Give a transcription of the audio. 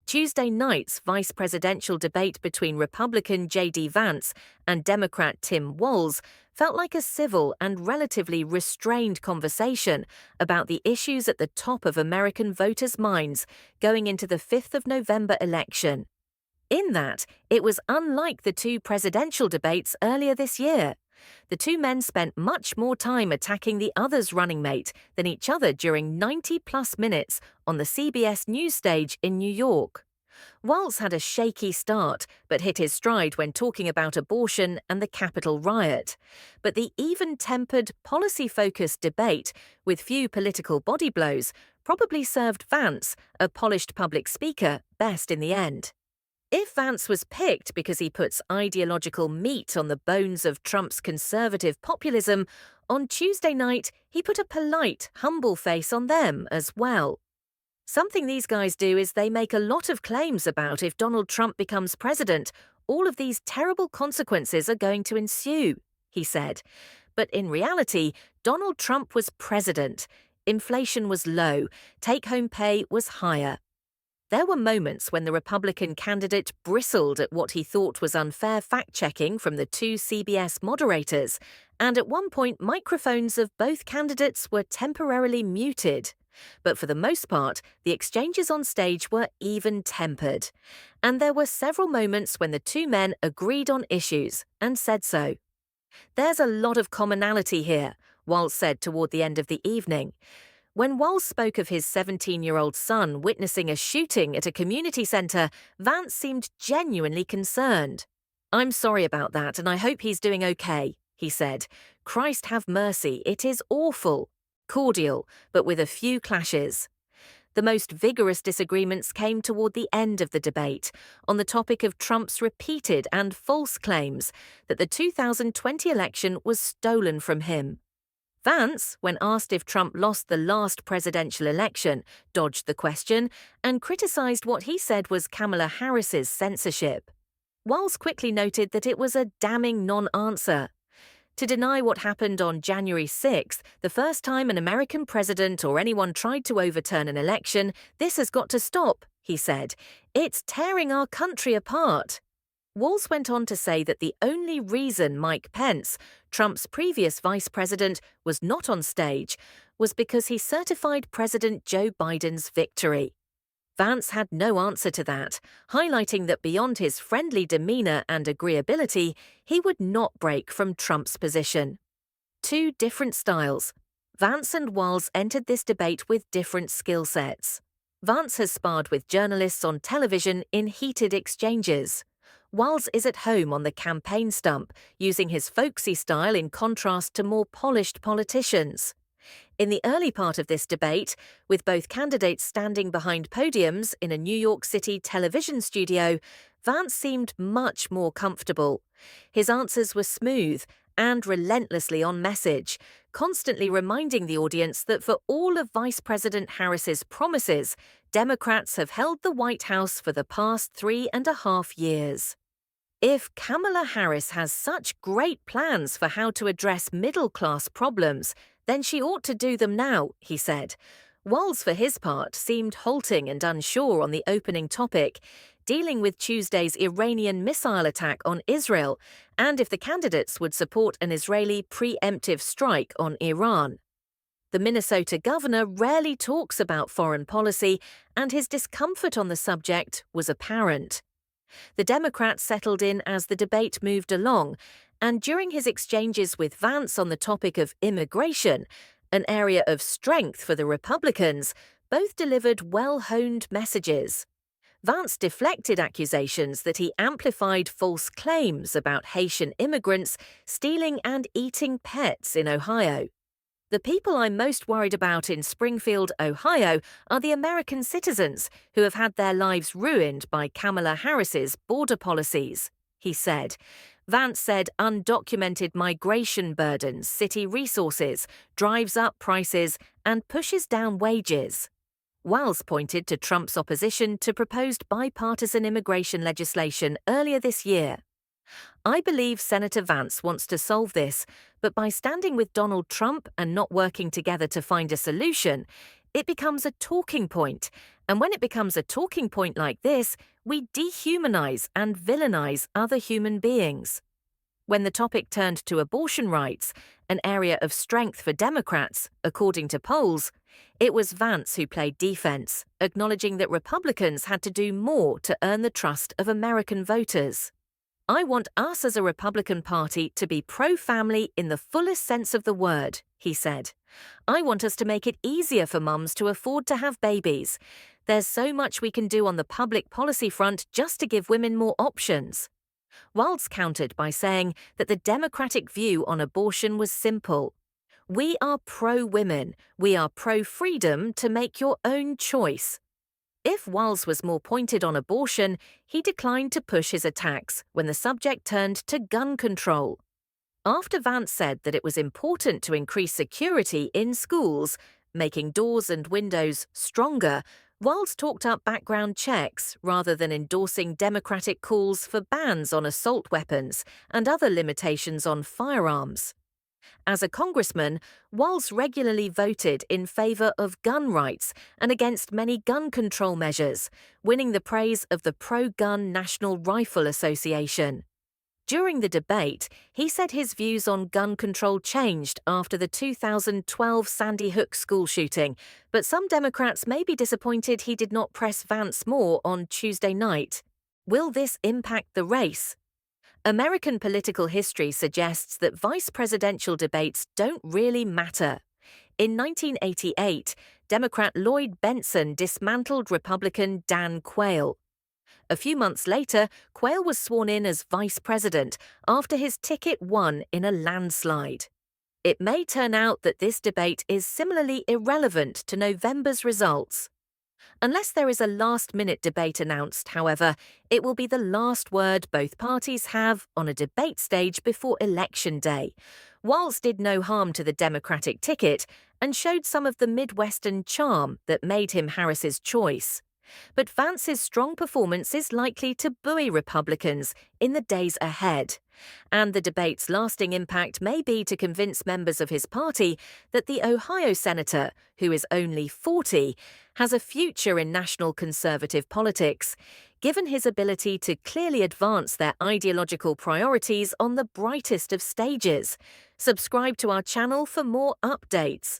Tuesday night's vice presidential debate between Republican J.D. Vance and Democrat Tim Walz felt like a civil and relatively restrained conversation about the issues at the top of American voters' minds going into the 5th of November election. In that, it was unlike the two presidential debates earlier this year. The two men spent much more time attacking the other's running mate than each other during 90-plus minutes on the CBS News stage in New York. Walz had a shaky start, but hit his stride when talking about abortion and the Capitol riot. But the even-tempered, policy-focused debate, with few political body blows, probably served Vance, a polished public speaker, best in the end. If Vance was picked because he puts ideological meat on the bones of Trump's conservative populism, on Tuesday night he put a polite, humble face on them as well. Something these guys do is they make a lot of claims about if Donald Trump becomes president, all of these terrible consequences are going to ensue, he said. But in reality, Donald Trump was president. Inflation was low, take-home pay was higher. There were moments when the Republican candidate bristled at what he thought was unfair fact-checking from the two CBS moderators, and at one point microphones of both candidates were temporarily muted. But for the most part, the exchanges on stage were even-tempered. And there were several moments when the two men agreed on issues, and said so. "There's a lot of commonality here," Walz said toward the end of the evening. When Walz spoke of his 17-year-old son witnessing a shooting at a community center, Vance seemed genuinely concerned. "I'm sorry about that, and I hope he's doing okay," he said. "Christ have mercy, it is awful." Cordial, but with a few clashes. The most vigorous disagreements came toward the end of the debate, on the topic of Trump's repeated and false claims that the 2020 election was stolen from him. Vance, when asked if Trump lost the last presidential election, dodged the question and criticized what he said was Kamala Harris's censorship. Walz quickly noted that it was a damning non-answer. To deny what happened on January 6th, the first time an American president or anyone tried to overturn an election, this has got to stop, he said. It's tearing our country apart. Walz went on to say that the only reason Mike Pence, Trump's previous vice president, was not on stage was because he certified President Joe Biden's victory. Vance had no answer to that, highlighting that beyond his friendly demeanor and agreeability, he would not break from Trump's position. Two different styles. Vance and Walz entered this debate with different skill sets. Vance has sparred with journalists on television in heated exchanges. Walz is at home on the campaign stump, using his folksy style in contrast to more polished politicians. In the early part of this debate, with both candidates standing behind podiums in a New York City television studio, Vance seemed much more comfortable. His answers were smooth and relentlessly on message, constantly reminding the audience that for all of Vice President Harris's promises, Democrats have held the White House for the past 3.5 years. If Kamala Harris has such great plans for how to address middle-class problems, then she ought to do them now, he said. Walz, for his part, seemed halting and unsure on the opening topic, dealing with Tuesday's Iranian missile attack on Israel, and if the candidates would support an Israeli preemptive strike on Iran. The Minnesota governor rarely talks about foreign policy, and his discomfort on the subject was apparent. The Democrats settled in as the debate moved along, and during his exchanges with Vance on the topic of immigration, an area of strength for the Republicans, both delivered well-honed messages. Vance deflected accusations that he amplified false claims about Haitian immigrants stealing and eating pets in Ohio. "The people I'm most worried about in Springfield, Ohio, are the American citizens who have had their lives ruined by Kamala Harris's border policies," he said. Vance said undocumented migration burdens city resources, drives up prices, and pushes down wages. Walz pointed to Trump's opposition to proposed bipartisan immigration legislation earlier this year. "I believe Senator Vance wants to solve this, but by standing with Donald Trump and not working together to find a solution, it becomes a talking point, And when it becomes a talking point like this, we dehumanize and villainize other human beings. When the topic turned to abortion rights, an area of strength for Democrats, according to polls, it was Vance who played defense, acknowledging that Republicans had to do more to earn the trust of American voters. "I want us as a Republican Party to be pro-family in the fullest sense of the word," he said. "I want us to make it easier for mums to afford to have babies. There's so much we can do on the public policy front just to give women more options." Walz countered by saying that the Democratic view on abortion was simple. "We are pro-women. We are pro-freedom to make your own choice." If Walz was more pointed on abortion, he declined to push his attacks when the subject turned to gun control. After Vance said that it was important to increase security in schools, making doors and windows stronger, Walz talked up background checks rather than endorsing Democratic calls for bans on assault weapons and other limitations on firearms. As a congressman, Walz regularly voted in favor of gun rights and against many gun control measures, winning the praise of the pro-gun National Rifle Association. During the debate, he said his views on gun control changed after the 2012 Sandy Hook school shooting, but some Democrats may be disappointed he did not press Vance more on Tuesday night. Will this impact the race? American political history suggests that vice presidential debates don't really matter. In 1988, Democrat Lloyd Bentsen dismantled Republican Dan Quayle. A few months later, Quayle was sworn in as vice president after his ticket won in a landslide. It may turn out that this debate is similarly irrelevant to November's results. Unless there is a last-minute debate announced, however, it will be the last word both parties have on a debate stage before Election Day. Walz did no harm to the Democratic ticket and showed some of the Midwestern charm that made him Harris's choice. But Vance's strong performance is likely to buoy Republicans in the days ahead. And the debate's lasting impact may be to convince members of his party that the Ohio senator, who is only 40, has a future in national conservative politics, given his ability to clearly advance their ideological priorities on the brightest of stages. Subscribe to our channel for more updates.